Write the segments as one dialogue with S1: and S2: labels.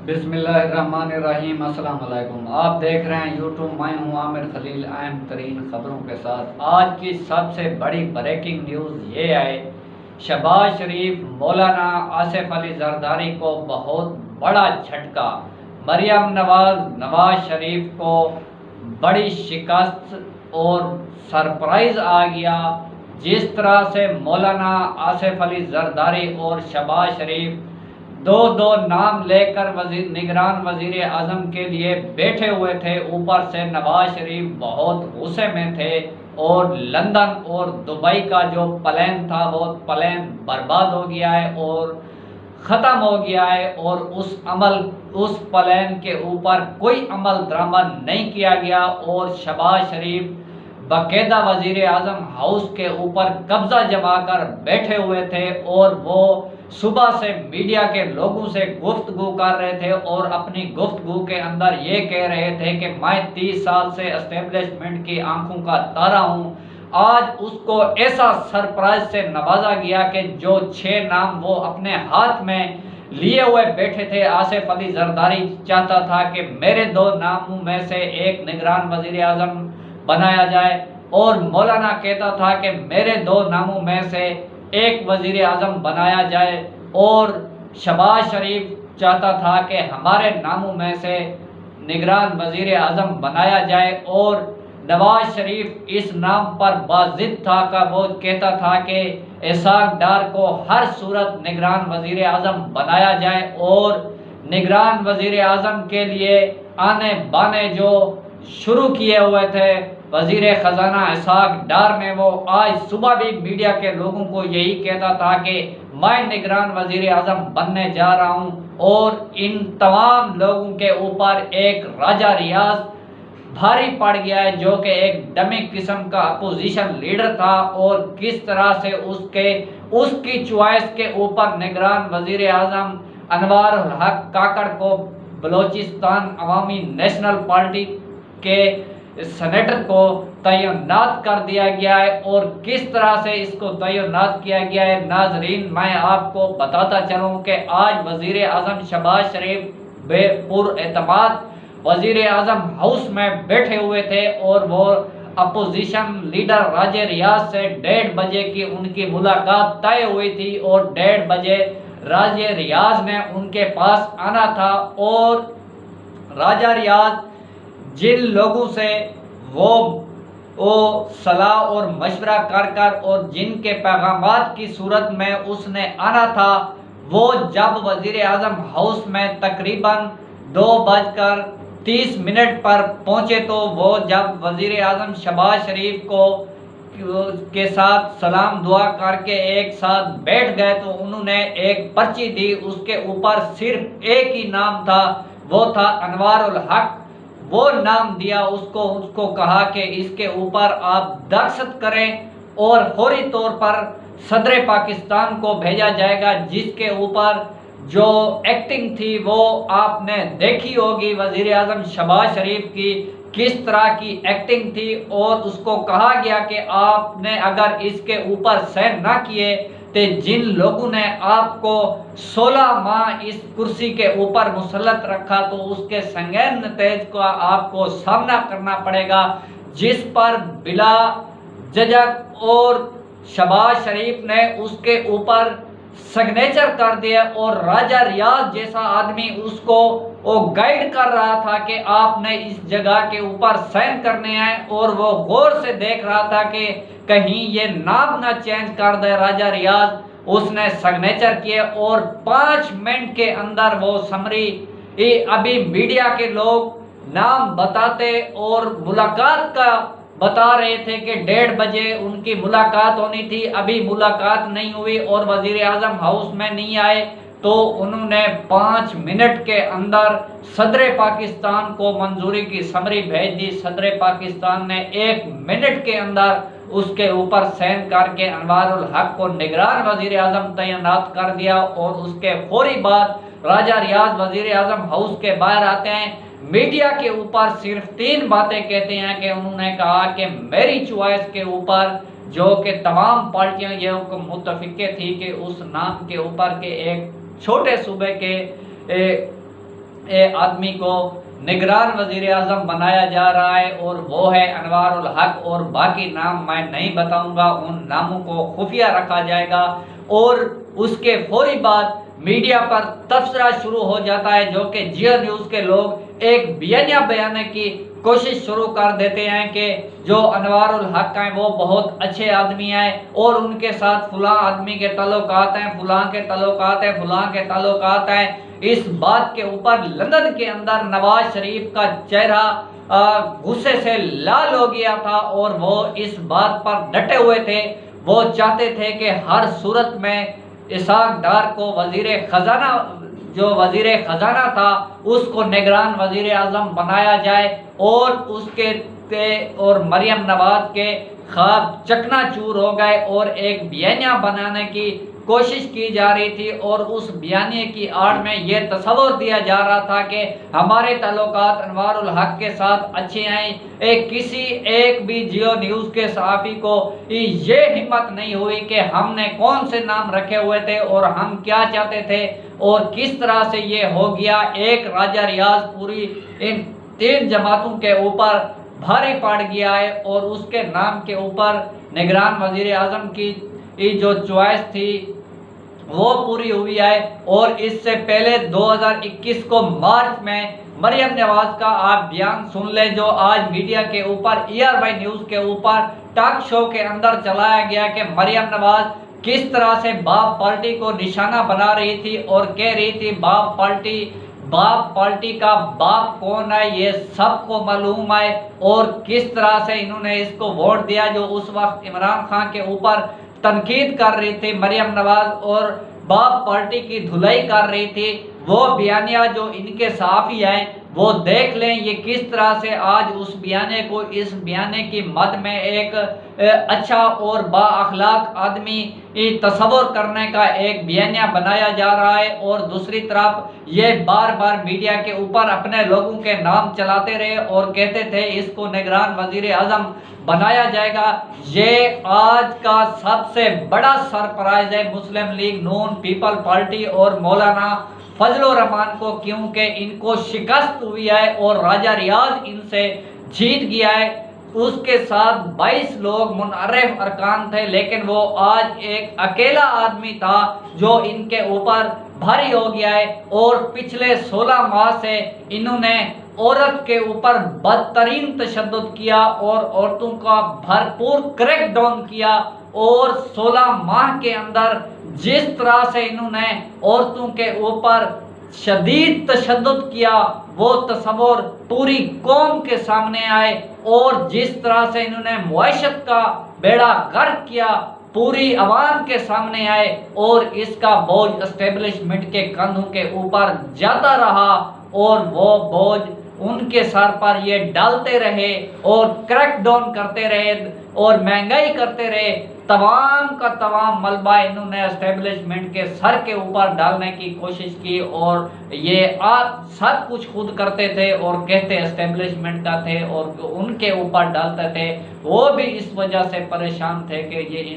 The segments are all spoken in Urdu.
S1: بسم اللہ الرحمن الرحیم۔ السلام علیکم، آپ دیکھ رہے ہیں یوٹیوب۔ میں ہوں عامر خلیل، اہم ترین خبروں کے ساتھ۔ آج کی سب سے بڑی بریکنگ نیوز یہ ہے، شہباز شریف مولانا آصف علی زرداری کو بہت بڑا جھٹکا۔ مریم نواز شریف کو بڑی شکست اور سرپرائز آ گیا۔ جس طرح سے مولانا آصف علی زرداری اور شہباز شریف دو نام لے کر نگران وزیر اعظم کے لیے بیٹھے ہوئے تھے، اوپر سے نواز شریف بہت غصے میں تھے اور لندن اور دبئی کا جو پلان تھا وہ پلان برباد ہو گیا ہے اور ختم ہو گیا ہے، اور اس پلان کے اوپر کوئی عمل درآمد نہیں کیا گیا، اور شہباز شریف باقاعدہ وزیر اعظم ہاؤس کے اوپر قبضہ جما کر بیٹھے ہوئے تھے، اور وہ صبح سے میڈیا کے لوگوں سے گفتگو کر رہے تھے اور اپنی گفتگو کے اندر یہ کہہ رہے تھے کہ میں 30 سال سے اسٹیبلشمنٹ کی آنکھوں کا تارا ہوں۔ آج اس کو ایسا سرپرائز سے نوازا گیا کہ جو 6 نام وہ اپنے ہاتھ میں لیے ہوئے بیٹھے تھے، آصف علی زرداری چاہتا تھا کہ میرے 2 ناموں میں سے ایک نگران وزیر اعظم بنایا جائے، اور مولانا کہتا تھا کہ میرے 2 ناموں میں سے ایک وزیر اعظم بنایا جائے، اور شہباز شریف چاہتا تھا کہ ہمارے ناموں میں سے نگران وزیر اعظم بنایا جائے، اور نواز شریف اس نام پر باضد تھا کہ وہ کہتا تھا کہ اسحاق ڈار کو ہر صورت نگران وزیر اعظم بنایا جائے، اور نگران وزیر اعظم کے لیے آنے بانے جو شروع کیے ہوئے تھے وزیر خزانہ اسحاق ڈار نے، وہ آج صبح بھی میڈیا کے لوگوں کو یہی کہتا تھا کہ میں نگران وزیر اعظم بننے جا رہا ہوں، اور ان تمام لوگوں کے اوپر ایک راجہ ریاض بھاری پڑ گیا ہے جو کہ ایک ڈمی قسم کا اپوزیشن لیڈر تھا، اور کس طرح سے اس کی چوائس کے اوپر نگران وزیر اعظم انوار الحق کاکڑ کو بلوچستان عوامی نیشنل پارٹی کے سینیٹر کو تعینات کر دیا گیا ہے، اور کس طرح سے اس کو تعینات کیا گیا ہے۔ ناظرین، میں آپ کو بتاتا چلوں کہ آج وزیر اعظم شہباز شریف بے پر اعتماد وزیر اعظم ہاؤس میں بیٹھے ہوئے تھے، اور وہ اپوزیشن لیڈر راجہ ریاض سے 1:30 بجے کی ان کی ملاقات طے ہوئی تھی، اور 1:30 بجے راجہ ریاض نے ان کے پاس آنا تھا، اور راجہ ریاض جن لوگوں سے وہ صلاح اور مشورہ کر اور جن کے پیغامات کی صورت میں اس نے آنا تھا، وہ جب وزیر اعظم ہاؤس میں تقریباً 2:30 پر پہنچے، تو وہ جب وزیر اعظم شہباز شریف کے ساتھ سلام دعا کر کے ایک ساتھ بیٹھ گئے، تو انہوں نے ایک پرچی دی، اس کے اوپر صرف ایک ہی نام تھا، وہ تھا انوار الحق۔ وہ نام دیا اس کو کہا کہ اس کے اوپر آپ دستخط کریں اور فوری طور پر صدر پاکستان کو بھیجا جائے گا، جس کے اوپر جو ایکٹنگ تھی وہ آپ نے دیکھی ہوگی وزیر اعظم شہباز شریف کی کس طرح کی ایکٹنگ تھی، اور اس کو کہا گیا کہ آپ نے اگر اس کے اوپر سائن نہ کیے تو جن لوگوں نے آپ کو 16 ماہ اس کرسی کے اوپر مسلط رکھا تو اس کے سنگین نتائج کا آپ کو سامنا کرنا پڑے گا، جس پر بلا جھجک اور شہباز شریف نے اس کے اوپر سگنیچر کر دیا، اور راجہ ریاض جیسا آدمی اس کو وہ گائیڈ کر رہا تھا کہ آپ نے اس جگہ کے اوپر سائن کرنے ہیں، اور وہ غور سے دیکھ رہا تھا کہ کہیں یہ نام نہ چینج کر دے راجہ ریاض۔ اس نے سگنیچر کیے، اور 5 منٹ کے اندر وہ سمری ابھی میڈیا کے لوگ نام بتاتے اور ملاقات کا بتا رہے تھے کہ 1:30 بجے ان کی ملاقات ہونی تھی، ابھی ملاقات نہیں ہوئی اور وزیر اعظم ہاؤس میں نہیں آئے، تو انہوں نے 5 منٹ کے اندر صدر پاکستان کو منظوری کی سمری بھیج دی۔ صدر پاکستان نے 1 منٹ کے اندر اس کے اوپر سائن کر کے انوار الحق کو نگران وزیر اعظم تعینات کر دیا، اور اس کے فوری بعد راجہ ریاض وزیر اعظم ہاؤس کے باہر آتے ہیں، میڈیا کے اوپر صرف 3 باتیں کہتے ہیں کہ انہوں نے کہا کہ میری چوائس کے اوپر، جو کہ تمام پارٹیاں یہ متفقے تھی کہ اس نام کے اوپر کے ایک چھوٹے صوبے کے آدمی کو نگران وزیر اعظم بنایا جا رہا ہے، اور وہ ہے انوار الحق، اور باقی نام میں نہیں بتاؤں گا، ان ناموں کو خفیہ رکھا جائے گا۔ اور اس کے فوری بعد میڈیا پر تبصرہ شروع ہو جاتا ہے، جو کہ جیو نیوز کے لوگ ایک بیانیہ بیانے کی کوشش شروع کر دیتے ہیں کہ جو انوار الحق ہیں وہ بہت اچھے آدمی ہیں، اور ان کے ساتھ فلاں آدمی کے تعلقات ہیں، فلاں کے تعلقات ہیں، فلاں کے تعلقات ہیں۔ اس بات کے اوپر لندن کے اندر نواز شریف کا چہرہ غصے سے لال ہو گیا تھا، اور وہ اس بات پر ڈٹے ہوئے تھے۔ وہ چاہتے تھے کہ ہر صورت میں اسحاق ڈار کو وزیر خزانہ تھا اس کو نگران وزیر اعظم بنایا جائے، اور مریم نواز کے خواب چکنا چور ہو گئے، اور ایک بیانیہ بنانے کی کوشش کی جا رہی تھی، اور اس بیانیے کی آڑ میں یہ تصور دیا جا رہا تھا کہ ہمارے تعلقات انوار الحق کے ساتھ اچھے ہیں۔ کسی ایک بھی جیو نیوز کے صحافی کو یہ ہمت نہیں ہوئی کہ ہم نے کون سے نام رکھے ہوئے تھے اور ہم کیا چاہتے تھے، اور کس طرح سے یہ ہو گیا۔ ایک راجہ ریاض پوری ان 3 جماعتوں کے اوپر بھاری پڑ گیا ہے، اور اس کے نام کے اوپر نگران وزیر اعظم کی جو چوائس تھی وہ پوری ہوئی ہے۔ اور اس سے پہلے 2021 کو مارچ میں مریم نواز کا آپ بیان سن لیں، جو آج میڈیا کے اوپر ERY نیوز کے اوپر ٹاک شو کے اندر چلایا گیا کہ مریم نواز کس طرح سے باپ پارٹی کو نشانہ بنا رہی تھی، اور کہہ رہی تھی باپ پارٹی کا باپ کون ہے یہ سب کو معلوم ہے، اور کس طرح سے انہوں نے اس کو ووٹ دیا۔ جو اس وقت عمران خان کے اوپر تنقید کر رہی تھی مریم نواز، اور باپ پارٹی کی دھلائی کر رہی تھی، وہ بیانیہ جو ان کے صحافی ہیں وہ دیکھ لیں یہ کس طرح سے آج اس بیانے کی مد میں ایک اچھا اور با اخلاق آدمی تصور کرنے کا ایک بیانیہ بنایا جا رہا ہے، اور دوسری طرف یہ بار بار میڈیا کے اوپر اپنے لوگوں کے نام چلاتے رہے اور کہتے تھے اس کو نگران وزیر اعظم بنایا جائے گا۔ یہ آج کا سب سے بڑا سرپرائز ہے مسلم لیگ نون پیپل پارٹی اور مولانا فضل الرحمان کو، کیونکہ ان کو شکست ہوئی ہے اور راجہ ریاض ان سے جیت گیا ہے۔ اس کے ساتھ 22 لوگ منعرف ارکان تھے، لیکن وہ آج ایک اکیلا آدمی تھا جو ان کے اوپر بھاری ہو گیا ہے، اور پچھلے 16 ماہ سے انہوں نے عورت کے اوپر بدترین تشدد کیا اور عورتوں کا بھرپور کریک ڈاؤن کیا، اور 16 ماہ کے اندر جس طرح سے انہوں نے عورتوں کے اوپر شدید تشدد کیا وہ تصور پوری قوم کے سامنے آئے، اور جس طرح سے انہوں نے معیشت کا بیڑا غرق کیا پوری عوام کے سامنے آئے، اور اس کا بوجھ اسٹیبلشمنٹ کے کندھوں کے اوپر جاتا رہا، اور وہ بوجھ ان کے سر پر یہ ڈالتے رہے اور کریک ڈاؤن کرتے رہے اور مہنگائی کرتے رہے۔ تمام کا تمام ملبہ انہوں نے اسٹیبلشمنٹ کے سر کے اوپر ڈالنے کی کوشش کی، اور یہ آپ سب کچھ خود کرتے تھے اور کہتے اسٹیبلشمنٹ کا تھے اور ان کے اوپر ڈالتے تھے۔ وہ بھی اس وجہ سے پریشان تھے کہ یہ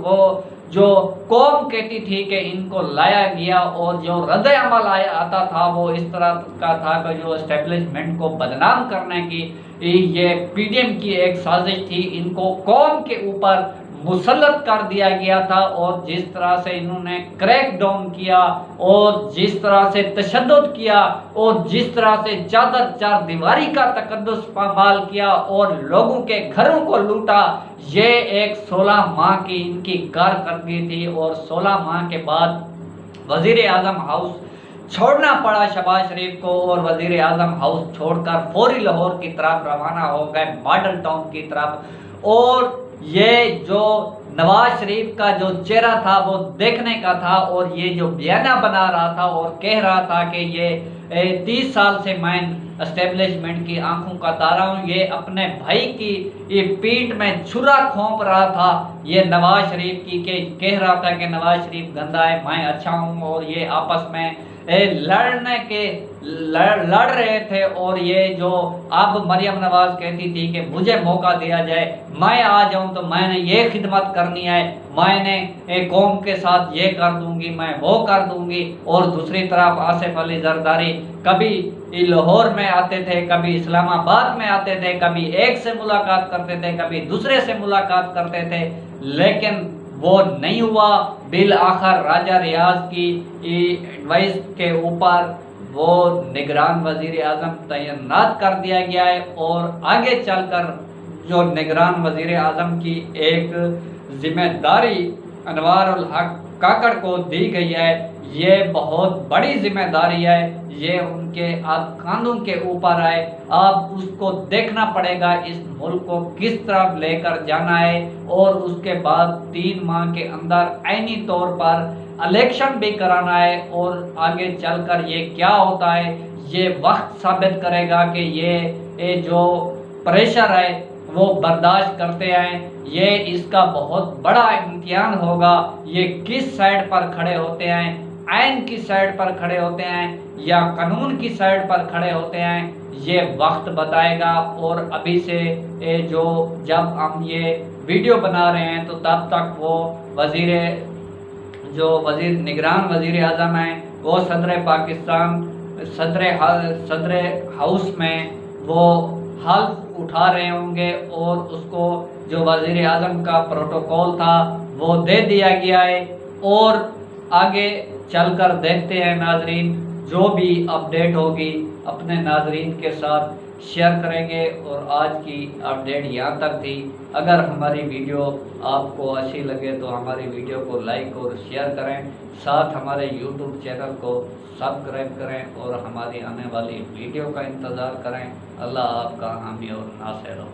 S1: وہ جو قوم کہتی تھی کہ ان کو لایا گیا، اور جو رد عمل آتا تھا وہ اس طرح کا تھا کہ جو اسٹیبلشمنٹ کو بدنام کرنے کی یہ PDM کی ایک سازش تھی، ان کو قوم کے اوپر مسلط کر دیا گیا تھا، اور جس طرح سے انہوں نے کریک ڈاؤن کیا اور جس طرح سے تشدد کیا اور جس طرح سے چار دیواری کا تقدس پامال کیا اور لوگوں کے گھروں کو لوٹا، یہ ایک 16 ماہ کی ان کی کارکردگی تھی۔ اور 16 ماہ کے بعد وزیر اعظم ہاؤس چھوڑنا پڑا شہباز شریف کو، اور وزیر اعظم ہاؤس چھوڑ کر فوری لاہور کی طرف روانہ ہو گئے، ماڈل ٹاؤن کی طرف۔ اور یہ جو نواز شریف کا جو چہرہ تھا وہ دیکھنے کا تھا، اور یہ جو بیانیہ بنا رہا تھا اور کہہ رہا تھا کہ یہ 30 سال سے میں اسٹیبلشمنٹ کی آنکھوں کا تارا ہوں، یہ اپنے بھائی کی یہ پیٹ میں چھرا کھونپ رہا تھا یہ نواز شریف کی، کہ کہہ رہا تھا کہ نواز شریف گندا ہے میں اچھا ہوں، اور یہ آپس میں لڑ رہے تھے، اور یہ جو اب مریم نواز کہتی تھی کہ مجھے موقع دیا جائے، میں آ جاؤں تو میں نے یہ خدمت کرنی ہے، میں نے قوم کے ساتھ یہ کر دوں گی، میں وہ کر دوں گی، اور دوسری طرف آصف علی زرداری کبھی لاہور میں آتے تھے، کبھی اسلام آباد میں آتے تھے، کبھی ایک سے ملاقات کرتے تھے، کبھی دوسرے سے ملاقات کرتے تھے، لیکن وہ نہیں ہوا۔ بالآخر راجہ ریاض کی ایڈوائس کے اوپر وہ نگران وزیر اعظم تعینات کر دیا گیا ہے، اور آگے چل کر جو نگران وزیر اعظم کی ایک ذمہ داری انوار الحق کاکڑ کو دی گئی ہے، یہ بہت بڑی ذمہ داری ہے، یہ ان کے کاندھوں کے اوپر ہے۔ اب اس کو دیکھنا پڑے گا اس ملک کو کس طرف لے کر جانا ہے، اور اس کے بعد 3 ماہ کے اندر عینی طور پر الیکشن بھی کرانا ہے، اور آگے چل کر یہ کیا ہوتا ہے یہ وقت ثابت کرے گا کہ یہ جو پریشر ہے وہ برداشت کرتے ہیں، یہ اس کا بہت بڑا امتحان ہوگا، یہ کس سائیڈ پر کھڑے ہوتے ہیں، آئین کی سائیڈ پر کھڑے ہوتے ہیں یا قانون کی سائیڈ پر کھڑے ہوتے ہیں، یہ وقت بتائے گا۔ اور ابھی سے جب ہم یہ ویڈیو بنا رہے ہیں تو تب تک وہ نگران وزیر اعظم ہیں، وہ صدر پاکستان صدر ہاؤس میں وہ حلف اٹھا رہے ہوں گے، اور اس کو جو وزیر اعظم کا پروٹوکول تھا وہ دے دیا گیا ہے، اور آگے چل کر دیکھتے ہیں ناظرین، جو بھی اپڈیٹ ہوگی اپنے ناظرین کے ساتھ شیئر کریں گے۔ اور آج کی اپڈیٹ یہاں تک تھی۔ اگر ہماری ویڈیو آپ کو اچھی لگے تو ہماری ویڈیو کو لائک اور شیئر کریں، ساتھ ہمارے یوٹیوب چینل کو سبسکرائب کریں، اور ہماری آنے والی ویڈیو کا انتظار کریں۔ اللہ آپ کا حامی اور ناصر ہو۔